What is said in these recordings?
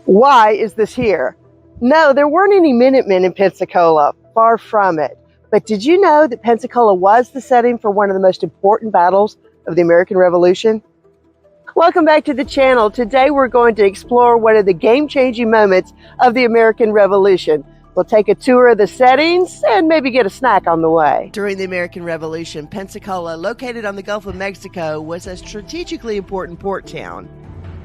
Why is this here? No, there weren't any Minutemen in Pensacola, far from it. But did you know that Pensacola was the setting for one of the most important battles of the American Revolution? Welcome back to the channel. Today we're going to explore one of the game-changing moments of the American Revolution. We'll take a tour of the settings and maybe get a snack on the way. During the American Revolution, Pensacola, located on the Gulf of Mexico, was a strategically important port town.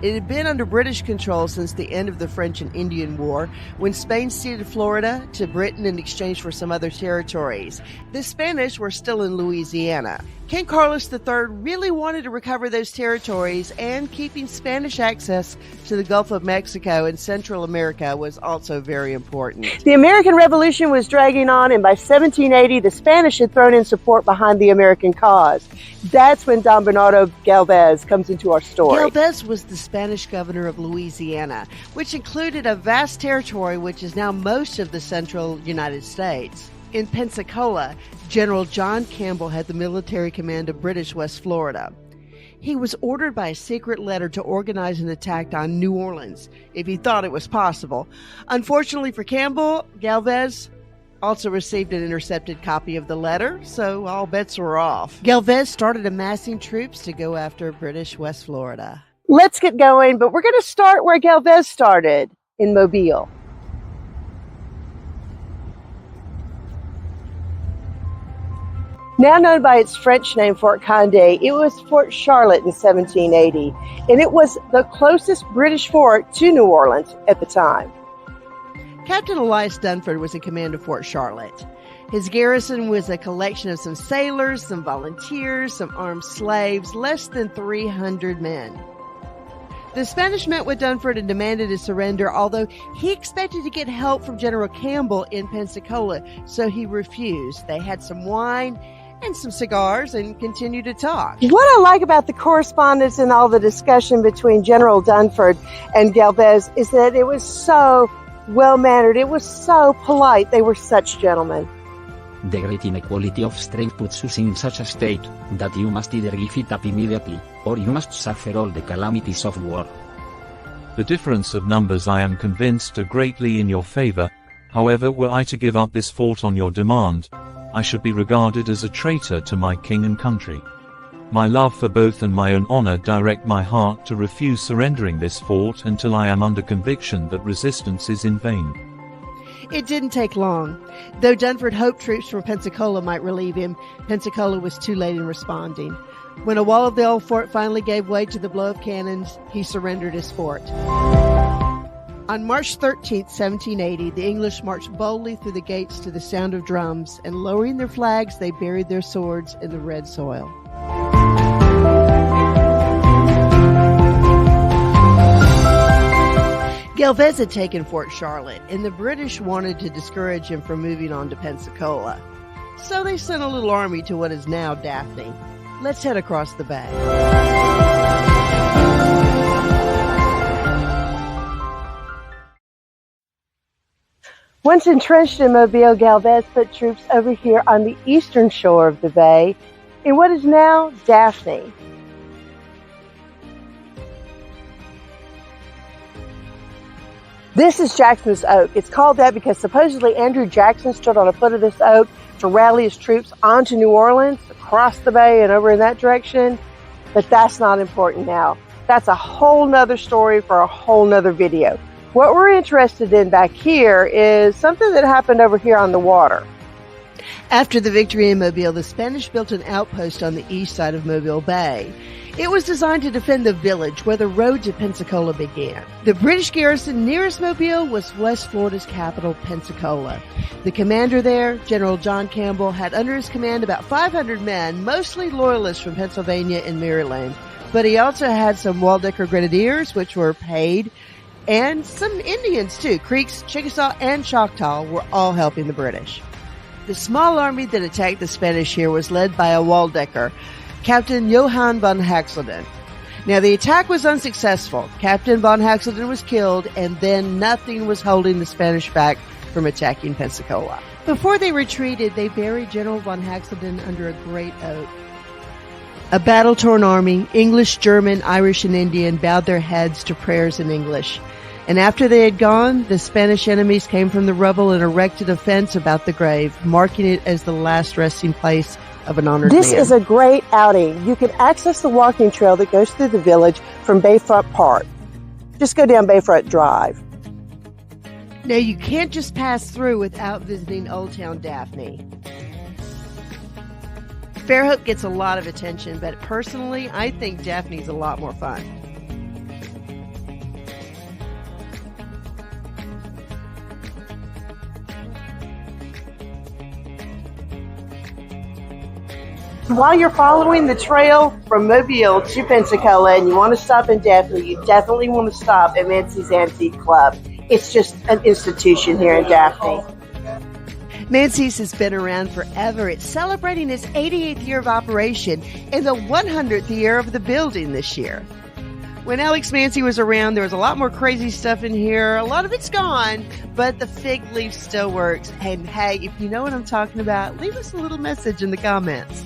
It had been under British control since the end of the French and Indian War, when Spain ceded Florida to Britain in exchange for some other territories. The Spanish were still in Louisiana. King Carlos III really wanted to recover those territories, and keeping Spanish access to the Gulf of Mexico and Central America was also very important. The American Revolution was dragging on, and by 1780, the Spanish had thrown in support behind the American cause. That's when Don Bernardo Galvez comes into our story. Galvez was the Spanish governor of Louisiana, which included a vast territory which is now most of the central United States. In Pensacola, General John Campbell had the military command of British West Florida. He was ordered by a secret letter to organize an attack on New Orleans if he thought it was possible. Unfortunately for Campbell, Galvez also received an intercepted copy of the letter, so all bets were off. Galvez started amassing troops to go after British West Florida. Let's get going, but we're going to start where Galvez started, in Mobile. Now known by its French name, Fort Condé, it was Fort Charlotte in 1780, and it was the closest British fort to New Orleans at the time. Captain Elias Dunford was in command of Fort Charlotte. His garrison was a collection of some sailors, some volunteers, some armed slaves, less than 300 men. The Spanish met with Dunford and demanded his surrender, although he expected to get help from General Campbell in Pensacola, so he refused. They had some wine and some cigars and continued to talk. What I like about the correspondence and all the discussion between General Dunford and Galvez is that it was so well-mannered. It was so polite. They were such gentlemen. The great inequality of strength puts us in such a state that you must either give it up immediately, or you must suffer all the calamities of war. The difference of numbers, I am convinced, are greatly in your favor. However, were I to give up this fort on your demand, I should be regarded as a traitor to my king and country. My love for both and my own honor direct my heart to refuse surrendering this fort until I am under conviction that resistance is in vain. It didn't take long. Though Dunford hoped troops from Pensacola might relieve him, Pensacola was too late in responding. When a wall of the old fort finally gave way to the blow of cannons, he surrendered his fort. On March 13, 1780, the English marched boldly through the gates to the sound of drums, and lowering their flags, they buried their swords in the red soil. Galvez had taken Fort Charlotte, and the British wanted to discourage him from moving on to Pensacola. So they sent a little army to what is now Daphne. Let's head across the bay. Once entrenched in Mobile, Galvez put troops over here on the eastern shore of the bay, in what is now Daphne. This is Jackson's Oak. It's called that because supposedly Andrew Jackson stood on a foot of this oak to rally his troops onto New Orleans, across the bay and over in that direction. But that's not important now. That's a whole nother story for a whole nother video. What we're interested in back here is something that happened over here on the water. After the victory in Mobile, the Spanish built an outpost on the east side of Mobile Bay. It was designed to defend the village where the road to Pensacola began. The British garrison nearest Mobile was West Florida's capital, Pensacola. The commander there, General John Campbell, had under his command about 500 men, mostly loyalists from Pennsylvania and Maryland. But he also had some Waldecker Grenadiers, which were paid, and some Indians too. Creeks, Chickasaw, and Choctaw were all helping the British. The small army that attacked the Spanish here was led by a Waldecker, Captain Johann von Haxelden. Now, the attack was unsuccessful. Captain von Haxelden was killed, and then nothing was holding the Spanish back from attacking Pensacola. Before they retreated, they buried General von Haxelden under a great oak. A battle-torn army, English, German, Irish, and Indian, bowed their heads to prayers in English. And after they had gone, the Spanish enemies came from the rubble and erected a fence about the grave, marking it as the last resting place of an honored man. This is a great outing. You can access the walking trail that goes through the village from Bayfront Park. Just go down Bayfront Drive. Now, you can't just pass through without visiting Old Town Daphne. Fairhope gets a lot of attention, but personally, I think Daphne's a lot more fun. While you're following the trail from Mobile to Pensacola and you want to stop in Daphne, you definitely want to stop at Mancy's Antique Club. It's just an institution here in Daphne. Mancy's has been around forever. It's celebrating its 88th year of operation and the 100th year of the building this year. When Alex Mancy was around, there was a lot more crazy stuff in here. A lot of it's gone, but the fig leaf still works. And hey, if you know what I'm talking about, leave us a little message in the comments.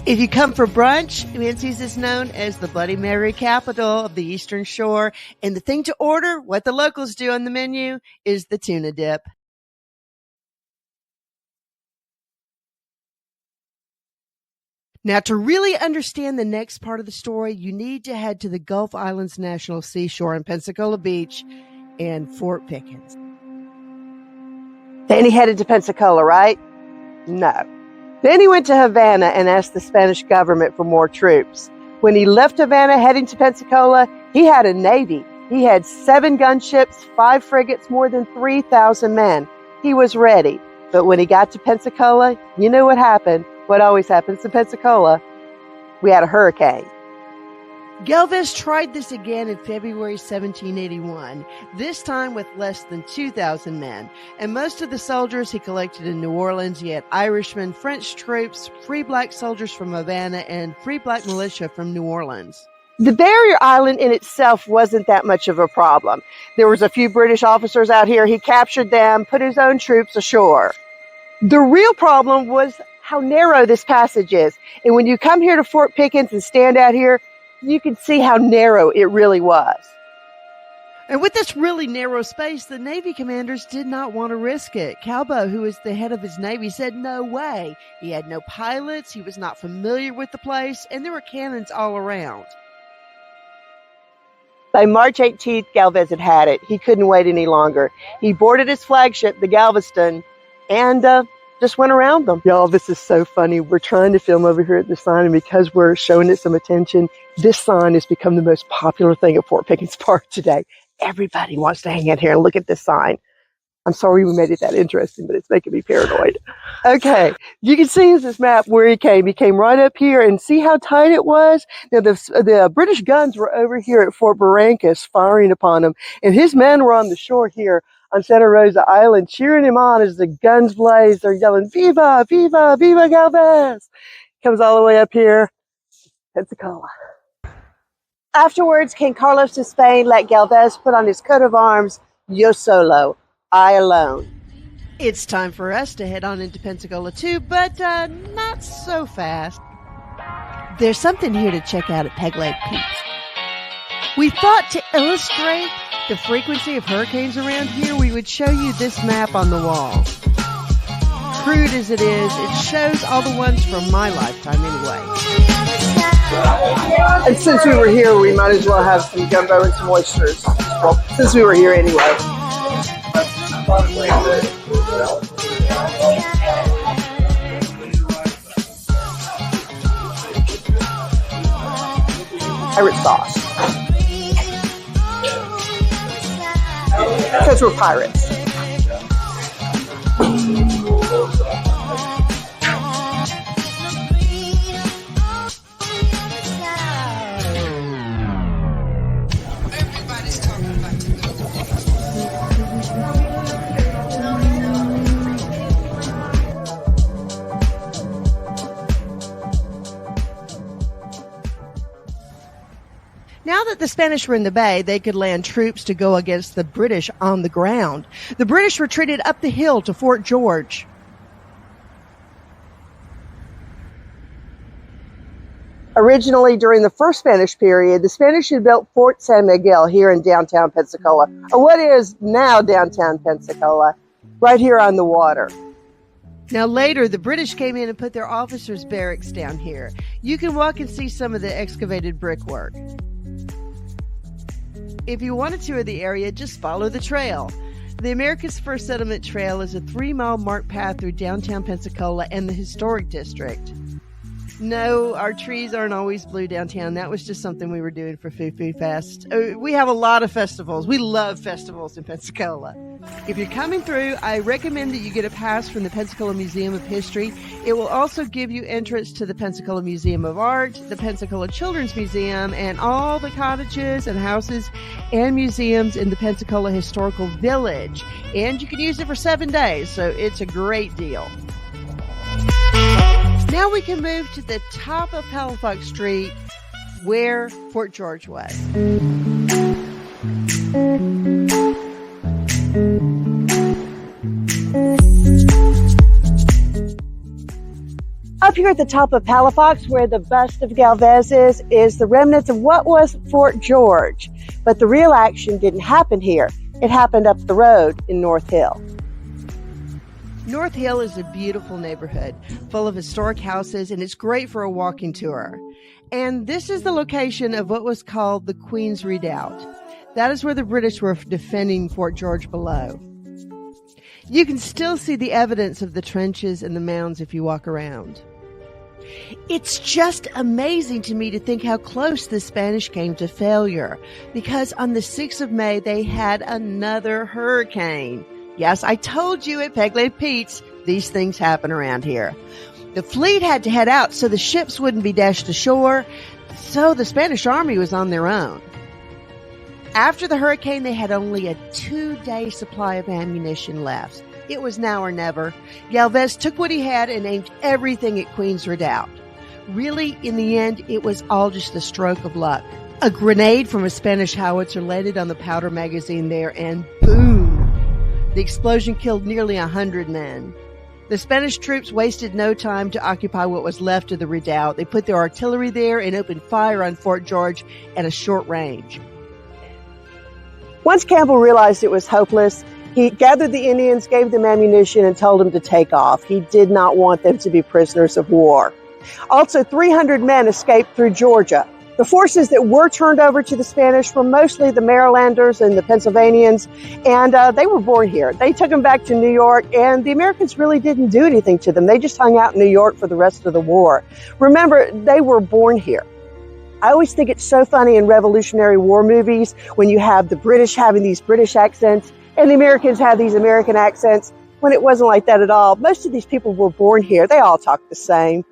If you come for brunch, Mancy's is known as the Bloody Mary capital of the Eastern Shore. And the thing to order, what the locals do on the menu, is the tuna dip. Now, to really understand the next part of the story, you need to head to the Gulf Islands National Seashore in Pensacola Beach and Fort Pickens. Then he headed to Pensacola, right? No. Then he went to Havana and asked the Spanish government for more troops. When he left Havana heading to Pensacola, he had a navy. He had 7 gunships, 5 frigates, more than 3,000 men. He was ready. But when he got to Pensacola, you know what happened? What always happens in Pensacola? We had a hurricane. Galvez tried this again in February 1781, this time with less than 2,000 men. And most of the soldiers he collected in New Orleans. He had Irishmen, French troops, free black soldiers from Havana, and free black militia from New Orleans. The barrier island in itself wasn't that much of a problem. There was a few British officers out here. He captured them, put his own troops ashore. The real problem was how narrow this passage is. And when you come here to Fort Pickens and stand out here, you can see how narrow it really was. And with this really narrow space, the Navy commanders did not want to risk it. Calbo, who was the head of his Navy, said no way. He had no pilots, he was not familiar with the place, and there were cannons all around. By March 18th, Galvez had it. He couldn't wait any longer. He boarded his flagship, the Galveston, and just went around them. Y'all, this is so funny. We're trying to film over here at the sign, and because we're showing it some attention, this sign has become the most popular thing at Fort Pickens Park today. Everybody wants to hang out here and look at this sign. I'm sorry we made it that interesting, but it's making me paranoid. Okay, you can see in this map where he came. He came right up here, and see how tight it was? Now, the British guns were over here at Fort Barrancas firing upon him, and his men were on the shore here on Santa Rosa Island, cheering him on as the guns blazed. They're yelling, "Viva, viva, viva Galvez!" Comes all the way up here, Pensacola. Afterwards, King Carlos of Spain let Galvez put on his coat of arms, "Yo solo," I alone. It's time for us to head on into Pensacola too, but not so fast. There's something here to check out at Peg Leg Pete's. We thought to illustrate the frequency of hurricanes around here, we would show you this map on the wall. Crude as it is, it shows all the ones from my lifetime anyway. And since we were here, we might as well have some gumbo and some oysters. Well, since we were here anyway. Pirate sauce. Because we're pirates. Everybody's talking about the Now that the Spanish were in the bay, they could land troops to go against the British on the ground. The British retreated up the hill to Fort George. Originally, during the first Spanish period, the Spanish had built Fort San Miguel here in downtown Pensacola, or what is now downtown Pensacola, right here on the water. Now later, the British came in and put their officers' barracks down here. You can walk and see some of the excavated brickwork. If you want to tour the area, just follow the trail. The America's First Settlement Trail is a 3-mile marked path through downtown Pensacola and the historic district. No, our trees aren't always blue downtown. That was just something we were doing for Foo Fest. We have a lot of festivals. We love festivals in Pensacola. If you're coming through, I recommend that you get a pass from the Pensacola Museum of History. It will also give you entrance to the Pensacola Museum of Art, the Pensacola Children's Museum, and all the cottages and houses and museums in the Pensacola Historical Village. And you can use it for 7 days, so it's a great deal. Now we can move to the top of Palafox Street where Fort George was. Up here at the top of Palafox, where the bust of Galvez is the remnants of what was Fort George. But the real action didn't happen here. It happened up the road in North Hill. North Hill is a beautiful neighborhood full of historic houses, and it's great for a walking tour. And this is the location of what was called the Queen's Redoubt. That is where the British were defending Fort George below. You can still see the evidence of the trenches and the mounds if you walk around. It's just amazing to me to think how close the Spanish came to failure, because on the 6th of May, they had another hurricane. Yes, I told you at Peg Leg Pete's, these things happen around here. The fleet had to head out so the ships wouldn't be dashed ashore, so the Spanish army was on their own. After the hurricane, they had only a 2-day supply of ammunition left. It was now or never. Galvez took what he had and aimed everything at Queen's Redoubt. Really, in the end, it was all just a stroke of luck. A grenade from a Spanish howitzer landed on the powder magazine there, and boom! The explosion killed nearly 100 men. The Spanish troops wasted no time to occupy what was left of the redoubt. They put their artillery there and opened fire on Fort George at a short range. Once Campbell realized it was hopeless, he gathered the Indians, gave them ammunition, and told them to take off. He did not want them to be prisoners of war. Also, 300 men escaped through Georgia. The forces that were turned over to the Spanish were mostly the Marylanders and the Pennsylvanians, and they were born here. They took them back to New York, and the Americans really didn't do anything to them. They just hung out in New York for the rest of the war. Remember, they were born here. I always think it's so funny in Revolutionary War movies when you have the British having these British accents and the Americans have these American accents, when it wasn't like that at all. Most of these people were born here. They all talk the same.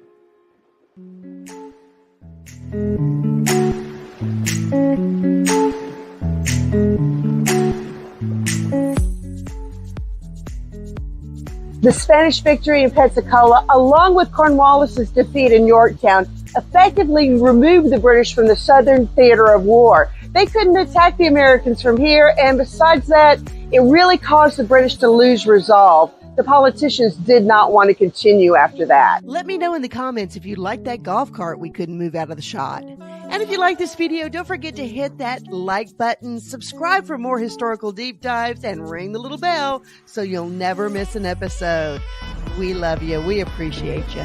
The Spanish victory in Pensacola, along with Cornwallis's defeat in Yorktown, effectively removed the British from the southern theater of war. They couldn't attack the Americans from here, and besides that, it really caused the British to lose resolve. The politicians did not want to continue after that. Let me know in the comments if you like that golf cart we couldn't move out of the shot. And if you like this video, don't forget to hit that like button, subscribe for more historical deep dives, and ring the little bell so you'll never miss an episode. We love you. We appreciate you.